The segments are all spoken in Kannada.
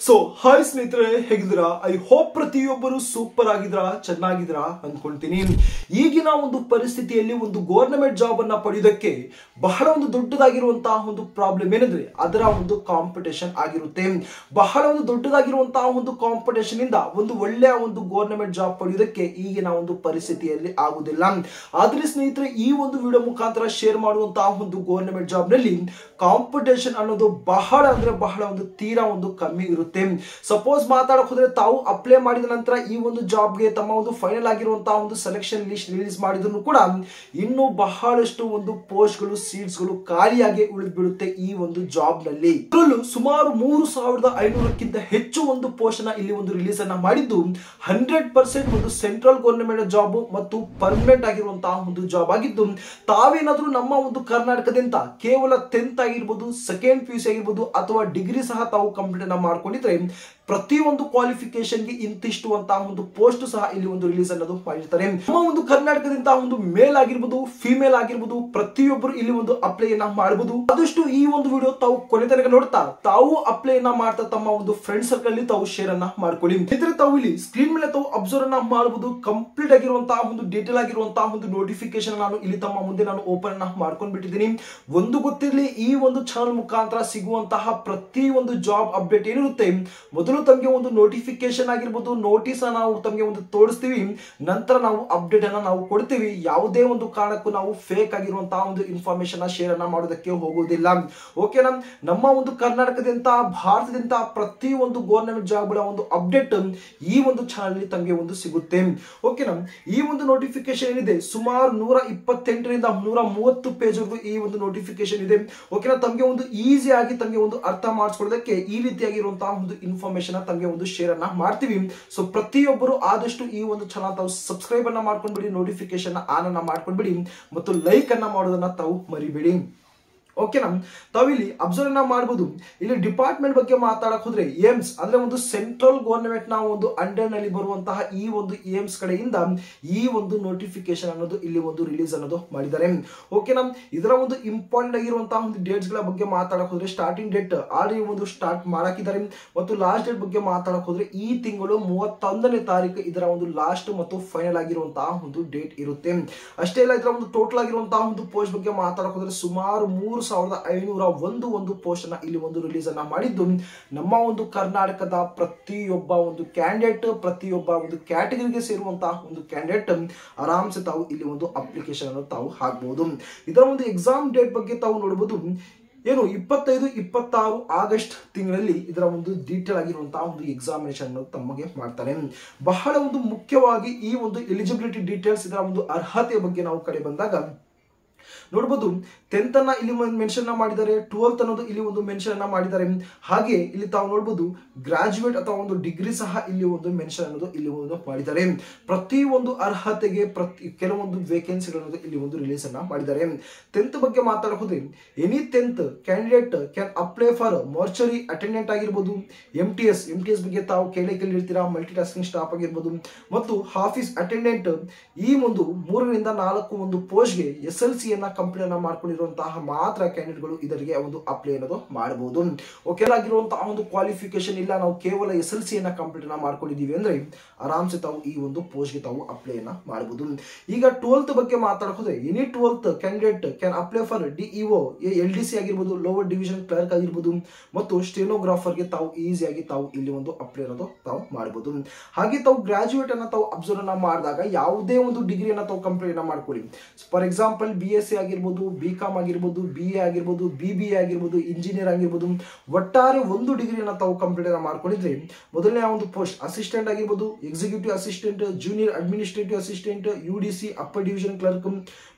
ಸೊ ಹಾಯ್ ಸ್ನೇಹಿತರೆ, ಹೇಗಿದ್ದೀರಾ? ಐ ಹೋಪ್ ಪ್ರತಿಯೊಬ್ಬರು ಸೂಪರ್ ಆಗಿದ್ರಾ, ಚೆನ್ನಾಗಿದ್ರಾ ಅನ್ಕೊಂತೀನಿ. ಈಗಿನ ಒಂದು ಪರಿಸ್ಥಿತಿಯಲ್ಲಿ ಒಂದು ಗವರ್ನಮೆಂಟ್ ಜಾಬ್ ಅನ್ನ ಪಡೆಯೋದಕ್ಕೆ ಬಹಳ ಒಂದು ದೊಡ್ಡದಾಗಿರುವಂತಹ ಒಂದು ಪ್ರಾಬ್ಲಮ್ ಏನಂದ್ರೆ ಅದರ ಒಂದು ಕಾಂಪಿಟೇಷನ್ ಆಗಿರುತ್ತೆ. ಬಹಳ ಒಂದು ದೊಡ್ಡದಾಗಿರುವಂತಹ ಒಂದು ಕಾಂಪಿಟೇಷನ್ ಇಂದ ಒಂದು ಒಳ್ಳೆಯ ಒಂದು ಗವರ್ನಮೆಂಟ್ ಜಾಬ್ ಪಡೆಯೋದಕ್ಕೆ ಈಗಿನ ಒಂದು ಪರಿಸ್ಥಿತಿಯಲ್ಲಿ ಆಗುದಿಲ್ಲ. ಆದ್ರೆ ಸ್ನೇಹಿತರೆ, ಈ ಒಂದು ವಿಡಿಯೋ ಮುಖಾಂತರ ಶೇರ್ ಮಾಡುವಂತಹ ಒಂದು ಗವರ್ನಮೆಂಟ್ ಜಾಬ್ ನಲ್ಲಿ ಕಾಂಪಿಟೇಷನ್ ಅನ್ನೋದು ಬಹಳ ಅಂದ್ರೆ ಬಹಳ ಒಂದು ತೀರಾ ಒಂದು ಕಮ್ಮಿ ಇರುತ್ತೆ. ಸಪೋಸ್ ಮಾತಾಡಕ್ ಹೋದ್ರೆ ತಾವು ಅಪ್ಲೈ ಮಾಡಿದ ನಂತರ ಈ ಒಂದು ಜಾಬ್ಗೆ ತಮ್ಮ ಒಂದು ಫೈನಲ್ ಆಗಿರುವಂತಹ ಒಂದು ಸೆಲೆಕ್ಷನ್ ಲಿಸ್ಟ್ ರಿಲೀಸ್ ಮಾಡಿದ್ರು ಕೂಡ ಇನ್ನು ಬಹಳಷ್ಟು ಒಂದು ಪೋಸ್ಟ್ ಗಳು ಸೀಟ್ಸ್ ಗಳು ಖಾಲಿಯಾಗಿ ಉಳಿದು ಬಿಡುತ್ತೆ ಈ ಒಂದು ಜಾಬ್ ನಲ್ಲಿ. ಇದರಲ್ಲೂ ಸುಮಾರು 3500ಕ್ಕಿಂತ ಹೆಚ್ಚು ಒಂದು ಪೋಸ್ಟ್ ನ ಇಲ್ಲಿ ಒಂದು ರಿಲೀಸ್ ಅನ್ನ ಮಾಡಿದ್ದು 100% ಒಂದು ಸೆಂಟ್ರಲ್ ಗವರ್ನಮೆಂಟ್ ಜಾಬ್ ಮತ್ತು ಪರ್ಮನೆಂಟ್ ಆಗಿರುವಂತಹ ಒಂದು ಜಾಬ್ ಆಗಿದ್ದು, ತಾವೇನಾದ್ರೂ ನಮ್ಮ ಒಂದು ಕರ್ನಾಟಕದಿಂದ ಕೇವಲ 10th ಆಗಿರ್ಬೋದು, ಸೆಕೆಂಡ್ PUC ಆಗಿರ್ಬೋದು ಅಥವಾ ಡಿಗ್ರಿ ಸಹ ತಾವು ಕಂಪ್ಲೀಟ್ ಅನ್ನ ಮಾಡ್ಕೊಂಡಿದ್ರೆ ಪ್ರತಿಯೊಂದು ಕ್ವಾಲಿಫಿಕೇಶನ್ ಗೆ ಇಂತಿಷ್ಟು ಅಂತ ಒಂದು ಪೋಸ್ಟ್ ಸಹ ಇಲ್ಲಿ ಒಂದು ರಿಲೀಸ್ ಅನ್ನೋದು ಮಾಡಿರ್ತಾರೆ. ನಮ್ಮ ಒಂದು ಕರ್ನಾಟಕದಿಂದ ಒಂದು ಮೇಲ್ ಆಗಿರ್ಬೋದು, ಫಿಮೇಲ್ ಆಗಿರ್ಬೋದು, ಪ್ರತಿಯೊಬ್ಬರು ಇಲ್ಲಿ ಒಂದು ಅಪ್ಲೈ ಅನ್ನ ಮಾಡಬಹುದು. ಆದಷ್ಟು ಈ ಒಂದು ವಿಡಿಯೋ ತಾವು ಕೊನೆ ತನಕ ನೋಡ್ತಾ ತಾವು ಅಪ್ಲೈ ಅನ್ನ ಮಾಡ್ತಾ ತಮ್ಮ ಒಂದು ಫ್ರೆಂಡ್ ಸರ್ಕಲ್ ಅಲ್ಲಿ ತಾವು ಶೇರ್ ಅನ್ನ ಮಾಡ್ಕೊಳ್ಳಿ. ಇದ್ರೆ ತಾವು ಇಲ್ಲಿ ಸ್ಕ್ರೀನ್ ಮೇಲೆ ತಾವು ಅಬ್ಸರ್ವ್ ಅನ್ನ ಮಾಡಬಹುದು. ಕಂಪ್ಲೀಟ್ ಆಗಿರುವಂತಹ ಒಂದು ಡೀಟೇಲ್ ಆಗಿರುವಂತಹ ಒಂದು ನೋಟಿಫಿಕೇಶನ್ ನಾನು ಇಲ್ಲಿ ತಮ್ಮ ಮುಂದೆ ನಾನು ಓಪನ್ ಅನ್ನ ಮಾಡ್ಕೊಂಡು ಬಿಟ್ಟಿದ್ದೀನಿ. ಒಂದು ಗೊತ್ತಿರಲಿ, ಈ ಒಂದು ಚಾನಲ್ ಮುಖಾಂತರ ಸಿಗುವಂತಹ ಪ್ರತಿ ಒಂದು ಜಾಬ್ ಅಪ್ಡೇಟ್ ಏನಿರುತ್ತೆ ಮೊದಲು ತಮಗೆ ಒಂದು ನೋಟಿಫಿಕೇಶನ್ ಆಗಿರ್ಬೋದು, ನೋಟಿಸ್ ನಾವು ತಮಗೆ ಒಂದು ತೋರಿಸ್ತೀವಿ, ನಂತರ ನಾವು ಅಪ್ಡೇಟ್ ಅನ್ನ ನಾವು ಕೊಡ್ತೀವಿ. ಯಾವುದೇ ಒಂದು ಕಾರಣಕ್ಕೂ ನಾವು ಫೇಕ್ ಆಗಿರುವಂತಹ ಒಂದು ಇನ್ಫಾರ್ಮೇಶನ್ ಶೇರ್ ಅನ್ನ ಮಾಡೋದಕ್ಕೆ ಹೋಗುವುದಿಲ್ಲ. ಓಕೆನಾ? ನಮ್ಮ ಒಂದು ಕರ್ನಾಟಕದಿಂದ ಭಾರತದಿಂದ ಪ್ರತಿ ಒಂದು ಗವರ್ನಮೆಂಟ್ ಜಾಬ್ ಗಳ ಒಂದು ಅಪ್ಡೇಟ್ ಈ ಒಂದು ಚಾನಲ್ ಅಲ್ಲಿ ತಮಗೆ ಒಂದು ಸಿಗುತ್ತೆ. ಓಕೆನಾ? ಈ ಒಂದು ನೋಟಿಫಿಕೇಶನ್ ಏನಿದೆ ಸುಮಾರು 128ರಿಂದ 130 ಪೇಜ್ ಈ ಒಂದು ನೋಟಿಫಿಕೇಶನ್ ಇದೆ. ಓಕೆನಾ? ತಮಗೆ ಒಂದು ಈಸಿ ಆಗಿ ತಮಗೆ ಒಂದು ಅರ್ಥ ಮಾಡಿಸ್ಕೊಳ್ಳೋದಕ್ಕೆ ಈ ರೀತಿಯಾಗಿರುವಂತಹ ಒಂದು ಇನ್ಫಾರ್ಮೇಶನ್ ತಮಗೆ ಒಂದು ಶೇರ್ ಅನ್ನ ಮಾಡ್ತೀವಿ. ಸೊ ಪ್ರತಿಯೊಬ್ಬರು ಆದಷ್ಟು ಈ ಒಂದು ಚಾನಲ್ ತಾವು ಸಬ್ಸ್ಕ್ರೈಬ್ ಅನ್ನ ಮಾಡ್ಕೊಂಡ್ಬಿಡಿ, ನೋಟಿಫಿಕೇಶನ್ ಆನ್ ಅನ್ನ ಮಾಡ್ಕೊಂಡ್ಬಿಡಿ ಮತ್ತು ಲೈಕ್ ಅನ್ನ ಮಾಡೋದನ್ನ ತಾವು ಮರಿಬೇಡಿ. ಓಕೆನಾ? ತಾವಿಲ್ಲಿ ಅಬ್ಸರ್ವ್ ಅನ್ನ ಮಾಡಬಹುದು. ಇಲ್ಲಿ ಡಿಪಾರ್ಟ್ಮೆಂಟ್ ಬಗ್ಗೆ ಮಾತಾಡಕ್ ಹೋದ್ರೆ ಏಮ್ಸ್ ಅಂದ್ರೆ ಒಂದು ಸೆಂಟ್ರಲ್ ಗವರ್ನಮೆಂಟ್ ನ ಒಂದು ಅಂಡರ್ ನಲ್ಲಿ ಬರುವಂತಹ ಈ ಒಂದು ಏಮ್ಸ್ ಕಡೆಯಿಂದ ಈ ಒಂದು ನೋಟಿಫಿಕೇಶನ್ ಅನ್ನೋದು ಇಲ್ಲಿ ಒಂದು ರಿಲೀಸ್ ಅನ್ನೋದು ಮಾಡಿದ್ದಾರೆ. ಓಕೆನಾ? ಇದರ ಒಂದು ಇಂಪಾರ್ಟೆಂಟ್ ಆಗಿರುವಂತಹ ಒಂದು ಡೇಟ್ಸ್ ಗಳ ಬಗ್ಗೆ ಮಾತಾಡಕ್ ಹೋದ್ರೆ ಸ್ಟಾರ್ಟಿಂಗ್ ಡೇಟ್ ಆಲ್ರೆಡಿ ಒಂದು ಸ್ಟಾರ್ಟ್ ಮಾಡಾಕಿದ್ದಾರೆ ಮತ್ತು ಲಾಸ್ಟ್ ಡೇಟ್ ಬಗ್ಗೆ ಮಾತಾಡಕ್ ಹೋದ್ರೆ ಈ ತಿಂಗಳು 31ನೇ ತಾರೀಕು ಇದರ ಒಂದು ಲಾಸ್ಟ್ ಮತ್ತು ಫೈನಲ್ ಆಗಿರುವಂತಹ ಒಂದು ಡೇಟ್ ಇರುತ್ತೆ. ಅಷ್ಟೇ ಅಲ್ಲ, ಇದರ ಒಂದು ಟೋಟಲ್ ಆಗಿರುವಂತಹ ಒಂದು ಪೋಸ್ಟ್ ಬಗ್ಗೆ ಮಾತಾಡಕ್ ಹೋದ್ರೆ ಸುಮಾರು 3501 ಪೋಸ್ಟ್ ಅನ್ನ ಇಲ್ಲಿ ಒಂದು ರಿಲೀಸ್ ಅನ್ನ ಮಾಡಿದ್ದು, ನಮ್ಮ ಒಂದು ಕರ್ನಾಟಕದ ಪ್ರತಿಯೊಬ್ಬ ಒಂದು ಕ್ಯಾಂಡಿಡೇಟ್, ಪ್ರತಿಯೊಬ್ಬ ಒಂದು ಕ್ಯಾಟಗರಿಗೆ ಸೇರುವಂತಹ ಒಂದು ಕ್ಯಾಂಡಿಡೇಟ್ ಆರಾಮ್ಸೆ ತಾವು ಇಲ್ಲಿ ಒಂದು ಅಪ್ಲಿಕೇಶನ್ ಅನ್ನು ತಾವು ಹಾಕಬಹುದು. ಇದರ ಒಂದು ಎಕ್ಸಾಮ್ ಡೇಟ್ ಬಗ್ಗೆ ತಾವು ನೋಡಬಹುದು. ಏನು 25-26 ಆಗಸ್ಟ್ ತಿಂಗಳಲ್ಲಿ ಇದರ ಒಂದು ಡೀಟೇಲ್ ಆಗಿರುವಂತಹ ಒಂದು ಎಕ್ಸಾಮಿನೇಷನ್ ತಮಗೆ ಮಾಡ್ತಾರೆ. ಬಹಳ ಒಂದು ಮುಖ್ಯವಾಗಿ ಈ ಒಂದು ಎಲಿಜಿಬಿಲಿಟಿ ಡೀಟೇಲ್ಸ್, ಇದರ ಒಂದು ಅರ್ಹತೆಯ ಬಗ್ಗೆ ನಾವು ಕಡೆ ಬಂದಾಗ ನೋಡಬಹುದು. 10th ಅನ್ನ ಇಲ್ಲಿ ಮೆನ್ಷನ್ ಮಾಡಿದ್ದಾರೆ, 12th ಅನ್ನೋದು ಇಲ್ಲಿ ಒಂದು ಮೆನ್ಷನ್ ಅನ್ನ ಮಾಡಿದ್ದಾರೆ. ಹಾಗೆ ಇಲ್ಲಿ ತಾವು ನೋಡಬಹುದು ಗ್ರಾಜುಯೇಟ್ ಅಥವಾ ಒಂದು ಡಿಗ್ರಿ ಸಹ ಇಲ್ಲಿ ಒಂದು ಮೆನ್ಷನ್ ಅನ್ನೋದು ಇಲ್ಲಿ ಒಂದು ಮಾಡಿದ್ದಾರೆ. ಪ್ರತಿ ಒಂದು ಅರ್ಹತೆಗೆ ಕೆಲವೊಂದು ವೇಕೆನ್ಸಿಗಳನ್ನು ಇಲ್ಲಿ ಒಂದು ರಿಲೀಸ್ ಅನ್ನ ಮಾಡಿದ್ದಾರೆ. 10th ಬಗ್ಗೆ ಮಾತಾಡೋದು, any 10th candidate can apply for mortuary attendant ಆಗಿರ್ಬೋದು, MTS ಬಗ್ಗೆ ತಾವು ಕೇಳಿರ್ತೀರಾ, ಮಲ್ಟಿ ಟಾಸ್ಕಿಂಗ್ ಸ್ಟಾಫ್ ಆಗಿರ್ಬೋದು, ಮತ್ತು ಆಫೀಸ್ ಅಟೆಂಡೆಂಟ್. ಈ ಒಂದು 3ರಿಂದ 4 ಒಂದು ಪೋಸ್ಟ್ ಗೆ SLC ಅನ್ನ ಕಂಪ್ಲೀಟ್ ಅನ್ನ ಮಾಡ್ಕೊಂಡಿರುವಂತಹ ಮಾತ್ರ ಕ್ಯಾಂಡಿಡೇಟ್ ಗಳು ಇದರಿಗೆ ಒಂದು ಅಪ್ಲೈ ಅನ್ನೋದು ಮಾಡಬಹುದು. ಓಕೆ ಆಗಿರುವಂತಹ ಒಂದು ಕ್ವಾಲಿಫಿಕೇಶನ್ ಇಲ್ಲ, ನಾವು ಕೇವಲ SLC ಅನ್ನ ಕಂಪ್ಲೀಟ್ ಅನ್ನ ಮಾಡ್ಕೊಂಡಿದೀವಿ ಅಂದ್ರೆ ಆರಾಮ್ಸೆ ತಾವು ಈ ಒಂದು ಪೋಸ್ಟ್ ಗೆ ತಾವು ಅಪ್ಲೈ ಅನ್ನ ಮಾಡಬಹುದು. ಈಗ 12th ಬಗ್ಗೆ ಮಾತಾಡೋದ್ರೆ any 12th candidate can apply for DEO, LDC ಆಗಿರ್ಬೋದು, ಲೋವರ್ ಡಿವಿಷನ್ ಕ್ಲರ್ಕ್ ಆಗಿರ್ಬೋದು ಮತ್ತು ಸ್ಟೆನೋಗ್ರಾಫರ್ ಗೆ ತಾವು ಈಸಿಯಾಗಿ ತಾವು ಇಲ್ಲಿ ಒಂದು ಅಪ್ಲೈ ಅನ್ನೋದು ತಾವು ಮಾಡಬಹುದು. ಹಾಗೆ ತಾವು ಗ್ರಾಜುಯೇಟ್ ಅನ್ನ ತಾವು ಅಬ್ಸರ್ವ್ ಅನ್ನ ಮಾಡಿದಾಗ ಯಾವುದೇ ಒಂದು ಡಿಗ್ರಿಯನ್ನ ತಾವು ಕಂಪ್ಲೀಟ್ ಅನ್ನ ಮಾಡ್ಕೊಳ್ಳಿ. ಫಾರ್ ಎಕ್ಸಾಂಪಲ್ BSc ಆಗಿರ್ಬೋದು, BCom ಆಗಿರ್ಬೋದು, BA ಆಗಿರ್ಬೋದು, BBA ಆಗಿರ್ಬೋದು, ಇಂಜಿನಿಯರ್ ಆಗಿರ್ಬೋದು, ಒಟ್ಟಾರೆ ಒಂದು ಡಿಗ್ರಿಯನ್ನ ತಾವು ಕಂಪ್ಲೀಟ್ ಅನ್ನ ಮಾಡ್ಕೊಂಡಿದ್ರೆ ಮೊದಲನೇ ಒಂದು ಪೋಸ್ಟ್ ಅಸಿಸ್ಟೆಂಟ್ ಆಗಿರ್ಬೋದು, executive assistant, junior administrative assistant, UDC upper division clerk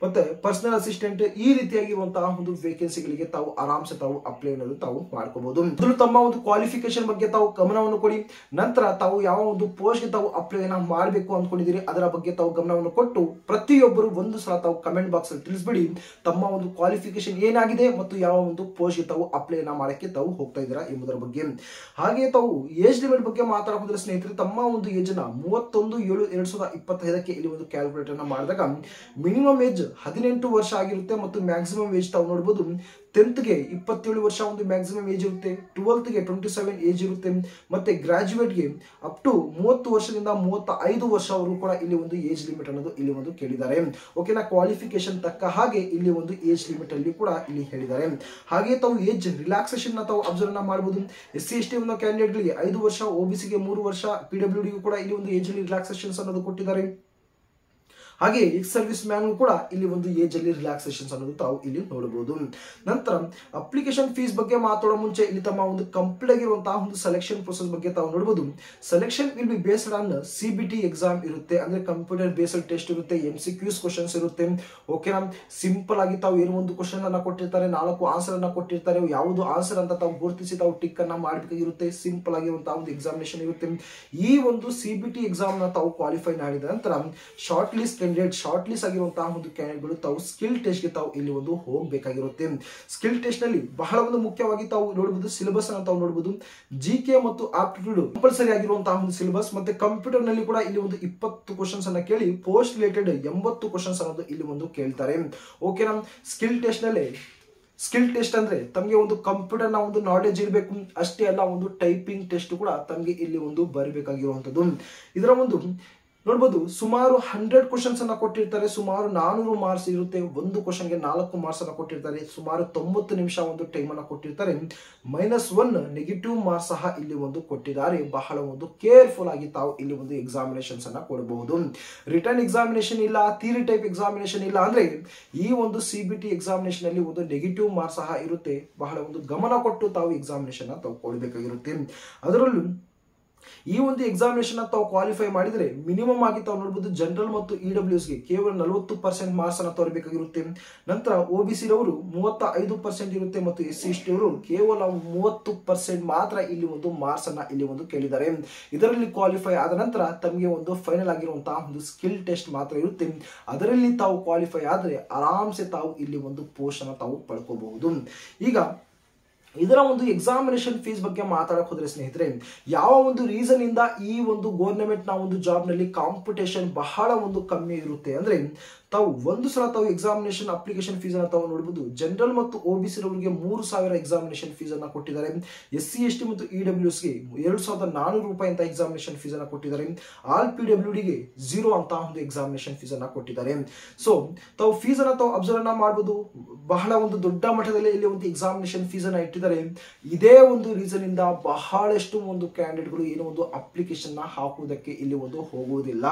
ಮತ್ತೆ ಪರ್ಸನಲ್ ಅಸಿಸ್ಟೆಂಟ್, ಈ ರೀತಿಯಾಗಿರುವಂತಹ ಒಂದು ವೇಕೆನ್ಸಿಗಳಿಗೆ ತಾವು ಆರಾಮ್ಸೆ ತಾವು ಅಪ್ಲೈ ಅನ್ನೋದು ತಾವು ಮಾಡ್ಕೋಬಹುದು. ಮೊದಲು ತಮ್ಮ ಒಂದು ಕ್ವಾಲಿಫಿಕೇಶನ್ ಬಗ್ಗೆ ತಾವು ಗಮನವನ್ನು ಕೊಡಿ. ನಂತರ ತಾವು ಯಾವ ಒಂದು ಪೋಸ್ಟ್ ಗೆ ತಾವು ಅಪ್ಲೈ ಅನ್ನ ಮಾಡಬೇಕು ಅಂದ್ಕೊಂಡಿದ್ದೀರಿ ಅದರ ಬಗ್ಗೆ ತಾವು ಗಮನವನ್ನು ಕೊಟ್ಟು ಪ್ರತಿಯೊಬ್ಬರು ಒಂದು ಸಲ ತಾವು ಕಮೆಂಟ್ ಬಾಕ್ಸ್ ಅಲ್ಲಿ ತಿಳಿಸ್ಬಿಡಿ ತಮ್ಮ ಒಂದು ಕ್ವಾಲಿಫಿಕೇಶನ್ ಏನಾಗಿದೆ ಮತ್ತು ಯಾವ ಒಂದು ಪೋಸ್ಟ್ ಗೆ ತಾವು ಅಪ್ಲೈ ಅನ್ನ ಮಾಡಕ್ಕೆ ತಾವು ಹೋಗ್ತಾ ಇದ್ದೀರಾ ಎಂಬುದರ ಬಗ್ಗೆ. ಹಾಗೆ ತಾವು ಏಜ್ ಲಿಮಿಟ್ ಬಗ್ಗೆ ಮಾತಾಡೋದ್ರೆ ಸ್ನೇಹಿತರೆ, ತಮ್ಮ ಒಂದು ಏಜ್ ನ 31/7/2025 ಇಲ್ಲಿ ಒಂದು ಕ್ಯಾಲ್ಕುಲೇಟ್ ಅನ್ನ ಮಾಡಿದಾಗ ಮಿನಿಮಮ್ ಏಜ್ 18 ವರ್ಷ ಆಗಿರುತ್ತೆ ಮತ್ತು ಮ್ಯಾಕ್ಸಿಮಮ್ ಏಜ್ ತಾವು ನೋಡಬಹುದು 10th ಗೆ 27 ವರ್ಷ ಒಂದು ಮ್ಯಾಕ್ಸಿಮಮ್ ಏಜ್ ಇರುತ್ತೆ, 12th ಗೆ 27 ಏಜ್ ಇರುತ್ತೆ, ಮತ್ತೆ ಗ್ರಾಜುಯೇಟ್ಗೆ ಅಪ್ ಟು 30 ವರ್ಷದಿಂದ 35 ವರ್ಷವರೆಗೂ ಕೂಡ ಇಲ್ಲಿ ಒಂದು ಏಜ್ ಲಿಮಿಟ್ ಅನ್ನೋದು ಇಲ್ಲಿ ಒಂದು ಕೇಳಿದ್ದಾರೆ. ಓಕೆನಾ, ಕ್ವಾಲಿಫಿಕೇಶನ್ ತಕ್ಕ ಹಾಗೆ ಇಲ್ಲಿ ಒಂದು ಏಜ್ ಲಿಮಿಟ್ ಅಲ್ಲಿ ಕೂಡ ಇಲ್ಲಿ ಹೇಳಿದ್ದಾರೆ. ಹಾಗೆ ತಾವು ಏಜ್ ರಿಲ್ಯಾಕ್ಸೇಷನ್ ತಾವು ಅಬ್ಸರ್ವ್ ಮಾಡಬಹುದು. SC/ST ಒಂದು ಕ್ಯಾಂಡಿಡೇಟ್ ಗಳಿಗೆ 5 ವರ್ಷ, OBC ಗೆ 3 ವರ್ಷ, PWD ಕೂಡ ಇಲ್ಲಿ ಒಂದು ಏಜ್ ರಿಲ್ಯಾಕ್ಸೇಷನ್ಸ್ ಅನ್ನೋದು ಕೊಟ್ಟಿದ್ದಾರೆ. ಹಾಗೆ ಎಕ್ಸ್ ಸರ್ವಿಸ್ ಮ್ಯಾನ್ ಕೂಡ ಇಲ್ಲಿ ಒಂದು ಏಜ್ ಅಲ್ಲಿ ರಿಲ್ಯಾಕ್ಸೇಷನ್ಸ್ ಅನ್ನೋದು ತಾವು ಇಲ್ಲಿ ನೋಡಬಹುದು. ನಂತರ ಅಪ್ಲಿಕೇಶನ್ ಫೀಸ್ ಬಗ್ಗೆ ಮಾತಾಡೋ ಮುಂಚೆ ಇಲ್ಲಿ ತಮ್ಮ ಒಂದು ಕಂಪ್ಲೀಟ್ ಆಗಿರುವಂತಹ ಒಂದು ಸೆಲೆಕ್ಷನ್ ಪ್ರೊಸೆಸ್ ಬಗ್ಗೆ ತಾವು ನೋಡಬಹುದು. Selection will be based on CBT exam ಇರುತ್ತೆ, ಅಂದ್ರೆ ಕಂಪ್ಯೂಟರ್ ಬೇಸ್ಡ್ ಟೆಸ್ಟ್ ಇರುತ್ತೆ, MCQs ಕ್ವಶನ್ಸ್ ಇರುತ್ತೆ. ಓಕೆನಾ, ಸಿಂಪಲ್ ಆಗಿ ತಾವು ಏನೋ ಒಂದು ಕ್ವಶನ್ ಅನ್ನ ಕೊಟ್ಟಿರ್ತಾರೆ, 4 ಆನ್ಸರ್ ಅನ್ನ ಕೊಟ್ಟಿರ್ತಾರೆ, ಯಾವುದು ಆನ್ಸರ್ ಅಂತ ತಾವು ಗುರುತಿಸಿ ತಾವು ಟಿಕ್ ಅನ್ನ ಮಾಡಬೇಕಾಗಿರುತ್ತೆ. ಸಿಂಪಲ್ ಆಗಿರುವಂತಹ ಒಂದು ಎಕ್ಸಾಮಿನೇಷನ್ ಇರುತ್ತೆ. ಈ ಒಂದು CBT ಎಕ್ಸಾಮ್ ನ ತಾವು ಕ್ವಾಲಿಫೈ ಮಾಡಿದ ನಂತರ ಶಾರ್ಟ್ ಲಿಸ್ಟ್ ಆಗಿರುವಂತಹ ಒಂದು ಕ್ಯಾಂಡಿಡೇಟ್ಗಳು ತಾವು ಸ್ಕಿಲ್ ಟೆಸ್ಟ್ ಗೆ ತಾವು ಇಲ್ಲಿ ಒಂದು ಹೋಗಬೇಕಾಗಿರುತ್ತೆ. ಸ್ಕಿಲ್ ಟೆಸ್ಟ್ ನಲ್ಲಿ ಬಹಳ ಒಂದು ಮುಖ್ಯವಾಗಿ ತಾವು ನೋಡಬಹುದು, ಸಿಲೆಬಸ್ ಅನ್ನು ತಾವು ನೋಡಬಹುದು. GK ಮತ್ತು ಆಪ್ಟಿಟ್ಯೂಡ್ ಕಂಪಲ್ಸರಿ ಆಗಿರುವಂತಹ ಒಂದು ಸಿಲೆಬಸ್, ಮತ್ತೆ ಕಂಪ್ಯೂಟರ್ ನಲ್ಲಿ ಕೂಡ ಇಲ್ಲಿ ಒಂದು 20 ಕ್ವಶನ್ಸ್ ಅನ್ನ ಕೇಳಿ ಪೋಸ್ಟ್ ರಿಲೇಟೆಡ್ 80 ಕ್ವಶನ್ಸ್ ಅನ್ನೋದು ಇಲ್ಲಿ ಒಂದು ಕೇಳ್ತಾರೆ. ಓಕೆನಾ, ಸ್ಕಿಲ್ ಟೆಸ್ಟ್ ಅಂದ್ರೆ ತಮಗೆ ಒಂದು ಕಂಪ್ಯೂಟರ್ ನ ಒಂದು ನಾಲೆಜ್ ಇರಬೇಕು, ಅಷ್ಟೇ ಅಲ್ಲ ಒಂದು ಟೈಪಿಂಗ್ ಟೆಸ್ಟ್ ಕೂಡ ತಮಗೆ ಇಲ್ಲಿ ಒಂದು ಬರಬೇಕಾಗಿರುವಂತದ್ದು. ಇದರ ಒಂದು ನೋಡಬಹುದು, ಸುಮಾರು 100 ಕ್ವಶನ್ಸ್ ಅನ್ನ ಕೊಟ್ಟಿರ್ತಾರೆ, ಸುಮಾರು 400 ಮಾರ್ಕ್ಸ್ ಇರುತ್ತೆ. ಒಂದು ಕ್ವಶನ್ಗೆ 4 ಮಾರ್ಕ್ಸ್ ಅನ್ನ ಕೊಟ್ಟಿರ್ತಾರೆ, ಸುಮಾರು 90 ನಿಮಿಷ ಒಂದು ಟೈಮ್ ಅನ್ನ ಕೊಟ್ಟಿರ್ತಾರೆ. -1 ನೆಗೆಟಿವ್ ಮಾರ್ಕ್ಸ್ ಸಹ ಇಲ್ಲಿ ಒಂದು ಕೊಟ್ಟಿದ್ದಾರೆ. ಬಹಳ ಒಂದು ಕೇರ್ಫುಲ್ ಆಗಿ ತಾವು ಇಲ್ಲಿ ಒಂದು ಎಕ್ಸಾಮಿನೇಷನ್ಸ್ ಅನ್ನ ಕೊಡಬಹುದು. ರಿಟರ್ನ್ ಎಕ್ಸಾಮಿನೇಷನ್ ಇಲ್ಲ, ಥಿಯರಿ ಟೈಪ್ ಎಕ್ಸಾಮಿನೇಷನ್ ಇಲ್ಲ ಅಂದ್ರೆ ಈ ಒಂದು CBT ಎಕ್ಸಾಮಿನೇಷನ್ ಅಲ್ಲಿ ಒಂದು ನೆಗೆಟಿವ್ ಮಾರ್ಕ್ಸ್ ಸಹ ಇರುತ್ತೆ. ಬಹಳ ಒಂದು ಗಮನ ಕೊಟ್ಟು ತಾವು ಎಕ್ಸಾಮಿನೇಷನ್ ತಾವು ಕೊಡಬೇಕಾಗಿರುತ್ತೆ. ಅದರಲ್ಲೂ ಈ ಒಂದು ಎಕ್ಸಾಮಿನೇಷನ್ ತಾವು ಕ್ವಾಲಿಫೈ ಮಾಡಿದ್ರೆ ಮಿನಿಮಮ್ ಆಗಿ ತಾವು ನೋಡಬಹುದು, ಜನರಲ್ ಮತ್ತು EWS ಗೆ ಕೇವಲ 40% ಮಾರ್ಕ್ಸ್ ಅನ್ನ ತೋರಬೇಕಾಗಿರುತ್ತೆ. ನಂತರ OBC ರವರು 35% ಇರುತ್ತೆ, ಮತ್ತು SC/ST ಅವರು ಕೇವಲ 30% ಮಾತ್ರ ಇಲ್ಲಿ ಒಂದು ಮಾರ್ಕ್ಸ್ ಅನ್ನ ಇಲ್ಲಿ ಒಂದು ಕೇಳಿದ್ದಾರೆ. ಇದರಲ್ಲಿ ಕ್ವಾಲಿಫೈ ಆದ ನಂತರ ತಮಗೆ ಒಂದು ಫೈನಲ್ ಆಗಿರುವಂತಹ ಒಂದು ಸ್ಕಿಲ್ ಟೆಸ್ಟ್ ಮಾತ್ರ ಇರುತ್ತೆ. ಅದರಲ್ಲಿ ತಾವು ಕ್ವಾಲಿಫೈ ಆದ್ರೆ ಆರಾಮ್ಸೆ ತಾವು ಇಲ್ಲಿ ಒಂದು ಪೋಸ್ಟ್ ಅನ್ನ ತಾವು ಪಡ್ಕೋಬಹುದು. ಈಗ ಇದರ ಒಂದು ಎಕ್ಸಾಮಿನೇಷನ್ ಫೀಸ್ ಬಗ್ಗೆ ಮಾತಾಡಕ್ ಹೋದ್ರೆ ಸ್ನೇಹಿತರೆ, ಯಾವ ಒಂದು ರೀಸನ್ ಇಂದ ಈ ಒಂದು ಗವರ್ನಮೆಂಟ್ ನ ಒಂದು ಜಾಬ್ ನಲ್ಲಿ ಕಾಂಪಿಟೇಷನ್ ಬಹಳ ಒಂದು ಕಮ್ಮಿ ಇರುತ್ತೆ ಅಂದ್ರೆ, ತಾವು ಒಂದು ಸಲ ತಾವು ಎಕ್ಸಾಮಿನೇಷನ್ ಅಪ್ಲಿಕೇಶನ್ ಫೀಸ್ ಅನ್ನ ತಾವು ನೋಡಬಹುದು. ಜನರಲ್ ಮತ್ತು OBC ರವರಿಗೆ 3000 ಎಕ್ಸಾಮಿನೇಷನ್ ಫೀಸ್ ಅನ್ನ ಕೊಟ್ಟಿದ್ದಾರೆ. SC/ST ಮತ್ತು EWS ಗೆ 2400 ರೂಪಾಯಿ ಅಂತ ಎಕ್ಸಾಮಿನೇಷನ್ ಫೀಸ್ ಅನ್ನ ಕೊಟ್ಟಿದ್ದಾರೆ. ಆಲ್ PWD ಗೆ 0 ಅಂತ ಒಂದು ಎಕ್ಸಾಮಿನೇಷನ್ ಫೀಸ್ ಅನ್ನ ಕೊಟ್ಟಿದ್ದಾರೆ. ಸೊ ತಾವು ಫೀಸ್ ಅನ್ನ ತಾವು ಅಬ್ಸರ್ವ್ ಮಾಡಬಹುದು. ಬಹಳ ಒಂದು ದೊಡ್ಡ ಮಟ್ಟದಲ್ಲಿ ಇಲ್ಲಿ ಒಂದು ಎಕ್ಸಾಮಿನೇಷನ್ ಫೀಸ್ ಅನ್ನ ಇಟ್ಟಿದ್ದಾರೆ. ಇದೇ ಒಂದು ರೀಸನ್ ಇಂದ ಬಹಳಷ್ಟು ಒಂದು ಕ್ಯಾಂಡಿಡೇಟ್ಗಳು ಏನೋ ಒಂದು ಅಪ್ಲಿಕೇಶನ್ ನ ಹಾಕುವುದಕ್ಕೆ ಇಲ್ಲಿ ಒಂದು ಹೋಗುವುದಿಲ್ಲ.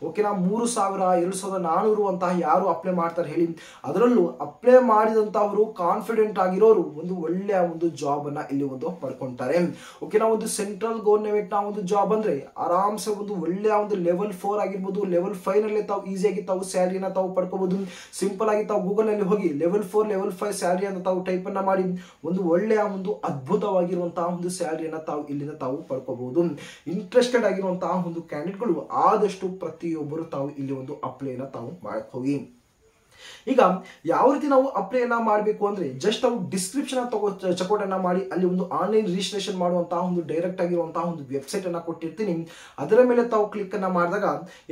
ಓಕೆನಾ, 3000 2400 ಅಂತ ಯಾರು ಅಪ್ಲೈ ಮಾಡ್ತಾರೆ ಹೇಳಿ? ಅದರಲ್ಲೂ ಅಪ್ಲೈ ಮಾಡಿದಂತವರು ಕಾನ್ಫಿಡೆಂಟ್ ಆಗಿರೋರು ಒಂದು ಒಳ್ಳೆಯ ಒಂದು ಜಾಬ್ ಅನ್ನ ಇಲ್ಲಿ ಒಂದು ಪಡ್ಕೊಂತಾರೆ. ಓಕೆನಾ, ಒಂದು ಸೆಂಟ್ರಲ್ ಗವರ್ನಮೆಂಟ್ ನ ಒಂದು ಜಾಬ್ ಅಂದ್ರೆ ಆರಾಮ್ಸೆ ಒಂದು ಒಳ್ಳೆಯ ಒಂದು ಲೆವೆಲ್ 4 ಆಗಿರ್ಬೋದು, ಲೆವೆಲ್ 5 ನಲ್ಲಿ ತಾವು ಈಸಿಯಾಗಿ ತಾವು ಸ್ಯಾಲರಿನ ತಾವು ಪಡ್ಕೋಬಹುದು. ಸಿಂಪಲ್ ಆಗಿ ತಾವು ಗೂಗಲ್ ನಲ್ಲಿ ಹೋಗಿ ಲೆವೆಲ್ 4 ಲೆವೆಲ್ 5 ಸ್ಯಾಲರಿ ಅಂತ ತಾವು ಟೈಪ್ ಅನ್ನ ಮಾಡಿ ಒಂದು ಒಳ್ಳೆಯ ಒಂದು ಅದ್ಭುತವಾಗಿರುವಂತಹ ಒಂದು ಸ್ಯಾಲರಿಯನ್ನ ತಾವು ಇಲ್ಲಿಂದ ತಾವು ಪಡ್ಕೋಬಹುದು. ಇಂಟ್ರೆಸ್ಟೆಡ್ ಆಗಿರುವಂತಹ ಒಂದು ಕ್ಯಾಂಡಿಡೇಟ್ಗಳು ಆದಷ್ಟು ಪ್ರತಿಯೊಬ್ಬರು ತಾವು ಇಲ್ಲಿ ಒಂದು ಅಪ್ಲೈನ ತಾವು ಮಾಡಕ್ ಹೋಗಿ. ಈಗ ಯಾವ ರೀತಿ ನಾವು ಅಪ್ಲೈ ಅನ್ನ ಮಾಡಬೇಕು ಅಂದ್ರೆ, ಜಸ್ಟ್ ನಾವು ಡಿಸ್ಕ್ರಿಪ್ಷನ್ ಚೆಕ್ಔಟ್ ಅನ್ನ ಮಾಡಿ ಅಲ್ಲಿ ಒಂದು ಆನ್ಲೈನ್ ರಿಜಿಸ್ಟ್ರೇಷನ್ ಮಾಡುವಂತಹ ಒಂದು ಡೈರೆಕ್ಟ್ ಆಗಿರುವಂತಹ ಒಂದು ವೆಬ್ಸೈಟ್ ಅನ್ನ ಕೊಟ್ಟಿರ್ತೀನಿ. ಅದರ ಮೇಲೆ ತಾವು ಕ್ಲಿಕ್ ಅನ್ನ ಮಾಡಿದಾಗ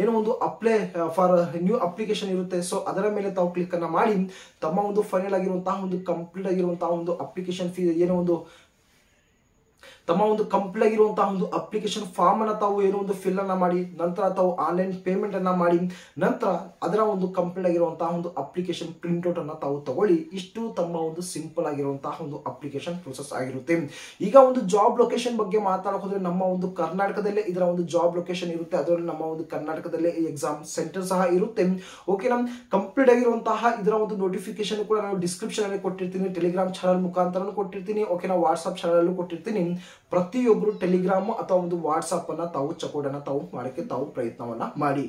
ಏನೋ ಒಂದು ಅಪ್ಲೈ ಫಾರ್ ನ್ಯೂ ಅಪ್ಲಿಕೇಶನ್ ಇರುತ್ತೆ. ಸೊ ಅದರ ಮೇಲೆ ತಾವು ಕ್ಲಿಕ್ ಅನ್ನ ಮಾಡಿ ತಮ್ಮ ಒಂದು ಫೈನಲ್ ಆಗಿರುವಂತಹ ಒಂದು ಕಂಪ್ಲೀಟ್ ಆಗಿರುವಂತಹ ಒಂದು ಅಪ್ಲಿಕೇಶನ್ ಫೀ ಏನೋ ಒಂದು ತಮ್ಮ ಒಂದು ಕಂಪ್ಲೀಟ್ ಆಗಿರುವಂತಹ ಒಂದು ಅಪ್ಲಿಕೇಶನ್ ಫಾರ್ಮ್ ಅನ್ನ ತಾವು ಏನೋ ಒಂದು ಫಿಲ್ ಅನ್ನ ಮಾಡಿ, ನಂತರ ತಾವು ಆನ್ಲೈನ್ ಪೇಮೆಂಟ್ ಅನ್ನ ಮಾಡಿ, ನಂತರ ಅದರ ಒಂದು ಕಂಪ್ಲೀಟ್ ಆಗಿರುವಂತಹ ಒಂದು ಅಪ್ಲಿಕೇಶನ್ ಪ್ರಿಂಟ್ಔಟ್ ಅನ್ನ ತಾವು ತಗೊಳ್ಳಿ. ಇಷ್ಟು ತಮ್ಮ ಒಂದು ಸಿಂಪಲ್ ಆಗಿರುವಂತಹ ಒಂದು ಅಪ್ಲಿಕೇಶನ್ ಪ್ರೊಸೆಸ್ ಆಗಿರುತ್ತೆ. ಈಗ ಒಂದು ಜಾಬ್ ಲೊಕೇಶನ್ ಬಗ್ಗೆ ಮಾತಾಡಕ್ ಹೋದ್ರೆ ನಮ್ಮ ಒಂದು ಕರ್ನಾಟಕದಲ್ಲೇ ಇದರ ಒಂದು ಜಾಬ್ ಲೊಕೇಶನ್ ಇರುತ್ತೆ. ಅದರಲ್ಲಿ ನಮ್ಮ ಒಂದು ಕರ್ನಾಟಕದಲ್ಲೇ ಎಕ್ಸಾಮ್ ಸೆಂಟರ್ ಸಹ ಇರುತ್ತೆ. ಓಕೆ, ನಮ್ ಕಂಪ್ಲೀಟ್ ಆಗಿರುವಂತಹ ಇದರ ಒಂದು ನೋಟಿಫಿಕೇಶನ್ ಕೂಡ ನಾನು ಡಿಸ್ಕ್ರಿಪ್ಷನ್ ಅಲ್ಲಿ ಕೊಟ್ಟಿರ್ತೀನಿ, ಟೆಲಿಗ್ರಾಮ್ ಚಾನಲ್ ಮುಖಾಂತರ ಕೊಟ್ಟಿರ್ತೀನಿ. ಓಕೆ, ನಾವು ವಾಟ್ಸ್ಆಪ್ ಚಾನಲ್ ಅಲ್ಲೂ ಕೊಟ್ಟಿರ್ತೀನಿ. ಪ್ರತಿಯೊಬ್ಬರು ಟೆಲಿಗ್ರಾಮ್ ಅಥವಾ ಒಂದು ವಾಟ್ಸ್ಆಪ್ ಅನ್ನ ತಾವು ಚೆಕ್ಔಟ್ ಅನ್ನ ತಾವು ಮಾಡಕ್ಕೆ ತಾವು ಪ್ರಯತ್ನವನ್ನ ಮಾಡಿ.